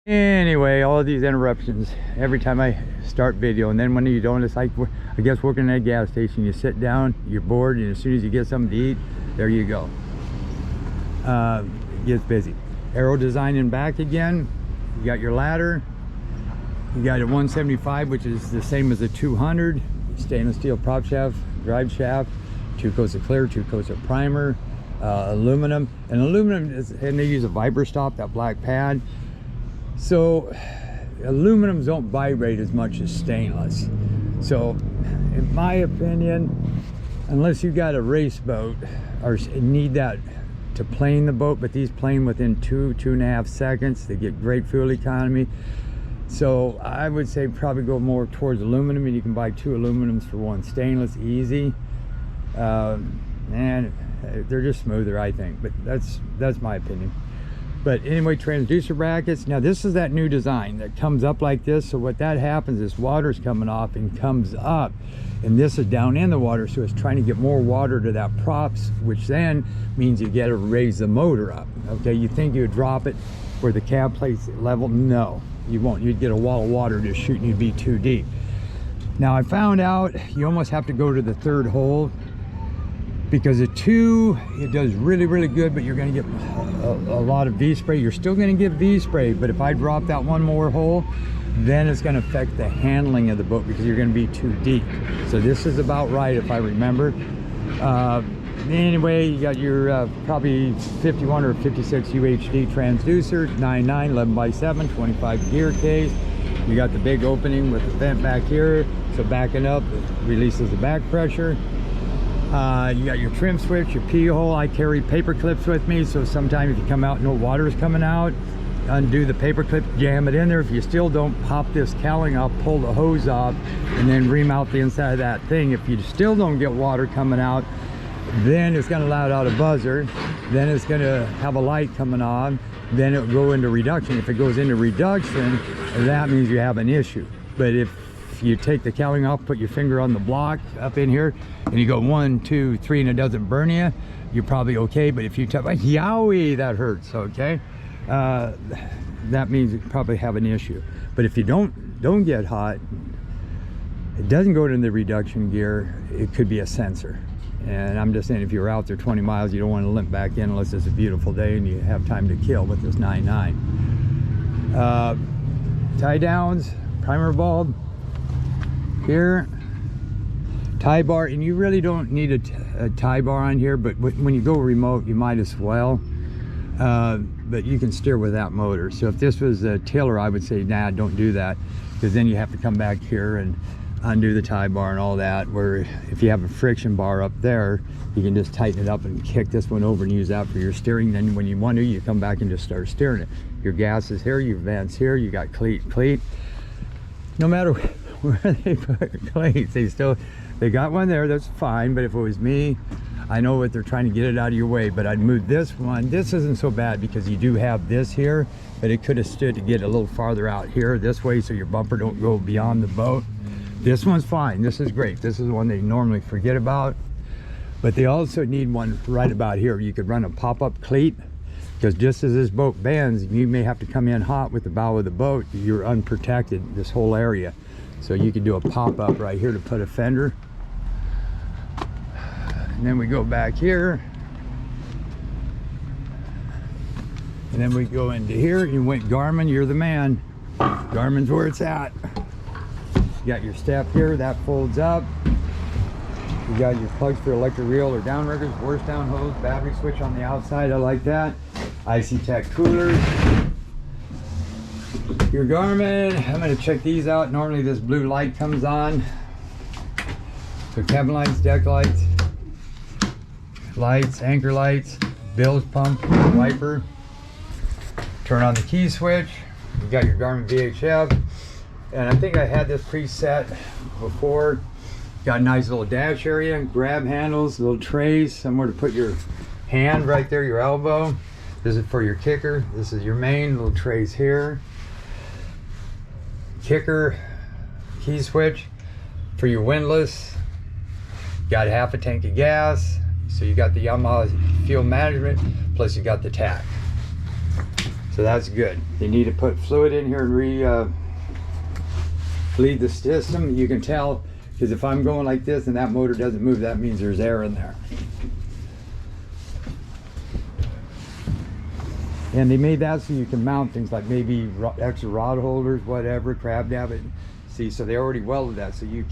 Anyway, all of these interruptions every time I start video, and then when you don't, it's like, I guess, working at a gas station. You sit down, you're bored, and as soon as you get something to eat, there you go. It gets busy. Aero design in back again. You got your ladder. You got a 175, which is the same as a 200. Stainless steel prop shaft, drive shaft, 2 coats of clear, 2 coats of primer, aluminum. And aluminum is, and they use a vibra stop, that black pad. So aluminums don't vibrate as much as stainless. So in my opinion, unless you got a race boat or need that to plane the boat, but these plane within 2.5 seconds, they get great fuel economy. So I would say probably go more towards aluminum, and you can buy 2 aluminums for 1 stainless, easy. And they're just smoother, I think, but that's my opinion. But anyway, transducer brackets. Now this is that new design that comes up like this. So what that happens is water's coming off and comes up, and this is down in the water, so it's trying to get more water to that props, which then means you got to raise the motor up. Okay, you think you would drop it where the cab plate's level? No, you won't. You'd get a wall of water just shooting, you'd be too deep. Now I found out you almost have to go to the 3rd hole, because a 2, it does really good, but you're going to get a lot of V-spray. You're still going to get V-spray, but if I drop that 1 more hole, then it's going to affect the handling of the boat, because you're going to be too deep. So this is about right, if I remember. Anyway, you got your probably 51 or 56 UHD transducer, 9.9, 11x7, 25 gear case. You got the big opening with the vent back here, so backing up, it releases the back pressure. You got your trim switch, your P-hole. I carry paper clips with me, so sometimes if you come out and no water is coming out, undo the paper clip, jam it in there. If you still don't, pop this cowling off, pull the hose off, and then ream out the inside of that thing. If you still don't get water coming out, then it's going to let out a buzzer, then it's going to have a light coming on, then it'll go into reduction. If it goes into reduction, that means you have an issue. But if you take the cowling off, put your finger on the block up in here, and you go 1, 2, 3, and it doesn't burn you, you're probably okay. But if you tap, yowie, that hurts, okay? That means you probably have an issue. But if you don't get hot, it doesn't go into the reduction gear, it could be a sensor. And I'm just saying, if you're out there 20 miles, you don't want to limp back in unless it's a beautiful day and you have time to kill with this 9.9. Tie downs, primer bulb here, tie bar, and you really don't need a tie bar on here, but when you go remote, you might as well. But you can steer with that motor. So if this was a tiller, I would say, nah, don't do that, because then you have to come back here and undo the tie bar and all that, where if you have a friction bar up there, you can just tighten it up and kick this one over and use that for your steering. Then when you want to, you come back and just start steering it. Your gas is here, your vents here, you got cleat. No matter where they put cleats, they got one there, that's fine. But if it was me, I know what they're trying to get it out of your way, but I'd move this one. This isn't so bad because you do have this here, but it could have stood to get a little farther out here this way, so your bumper don't go beyond the boat. This one's fine, this is great. This is the one they normally forget about, but they also need one right about here. You could run a pop-up cleat, because just as this boat bends, you may have to come in hot with the bow of the boat. You're unprotected, this whole area. So you could do a pop-up right here to put a fender. And then we go back here. And then we go into here. You went Garmin, you're the man. Garmin's where it's at. You got your step here, that folds up. You got your plugs for electric reel or downriggers, worst down hose, battery switch on the outside, I like that. IC Tech coolers. Your Garmin, I'm going to check these out. Normally this blue light comes on. So cabin lights, deck lights, anchor lights, bilge pump, wiper. Turn on the key switch. You got your Garmin VHF. And I think I had this preset before. Got a nice little dash area, grab handles, little trays, somewhere to put your hand right there, your elbow. This is for your kicker. This is your main, little trays here. Kicker, key switch for your windlass. Got half a tank of gas. So you got the Yamaha fuel management, plus you got the tack. So that's good. You need to put fluid in here and bleed the system. You can tell, because if I'm going like this and that motor doesn't move, that means there's air in there. And they made that so you can mount things like maybe extra rod holders, whatever, crab nab it. See, so they already welded that, so you can